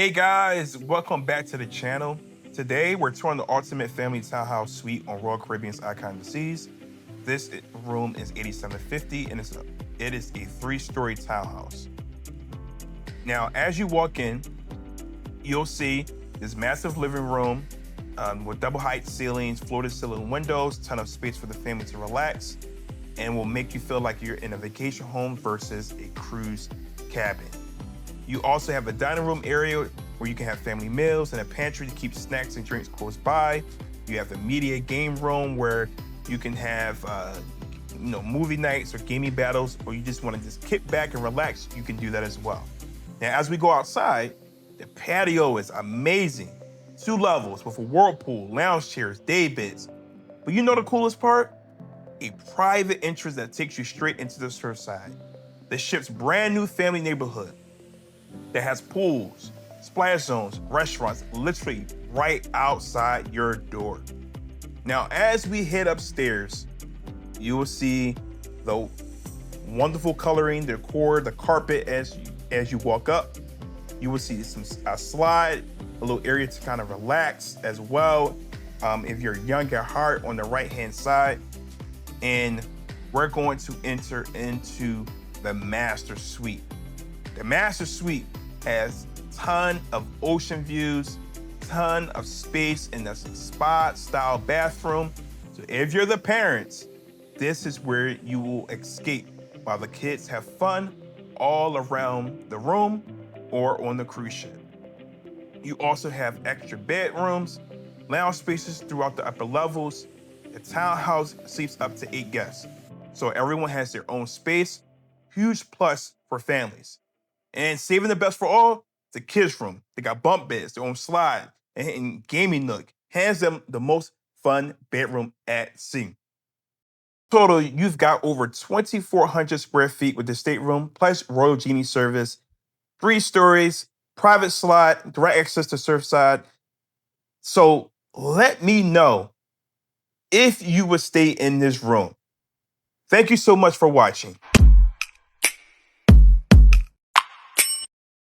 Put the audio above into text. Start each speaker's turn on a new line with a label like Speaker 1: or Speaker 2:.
Speaker 1: Hey guys, welcome back to the channel. Today we're touring the ultimate family townhouse suite on Royal Caribbean's Icon of the Seas. This room is $8,750 and it is a 3-story townhouse. Now, as you walk in, you'll see this massive living room with double height ceilings, floor to ceiling windows, ton of space for the family to relax, and will make you feel like you're in a vacation home versus a cruise cabin. You also have a dining room area where you can have family meals and a pantry to keep snacks and drinks close by. You have a media game room where you can have movie nights or gaming battles, or you just want to just kick back and relax, you can do that as well. Now, as we go outside, the patio is amazing. 2 levels with a whirlpool, lounge chairs, day beds. But you know the coolest part? A private entrance that takes you straight into the surf side. The ship's brand new family neighborhood that has pools, splash zones, restaurants, literally right outside your door. Now, as we head upstairs, you will see the wonderful coloring, the decor, the carpet as you walk up. You will see a slide, a little area to kind of relax as well. If you're young at heart, on the right-hand side. And we're going to enter into the master suite. The master suite has a ton of ocean views, ton of space in the spa-style bathroom. So if you're the parents, this is where you will escape while the kids have fun all around the room or on the cruise ship. You also have extra bedrooms, lounge spaces throughout the upper levels. The townhouse seats up to 8 guests. So everyone has their own space. Huge plus for families. And saving the best for all, the kids' room. They got bunk beds, their own slide, and gaming nook. Hands them the most fun bedroom at sea. Total, you've got over 2,400 square feet with the stateroom, plus Royal Genie service, 3 stories, private slide, direct access to surfside. So let me know if you would stay in this room. Thank you so much for watching.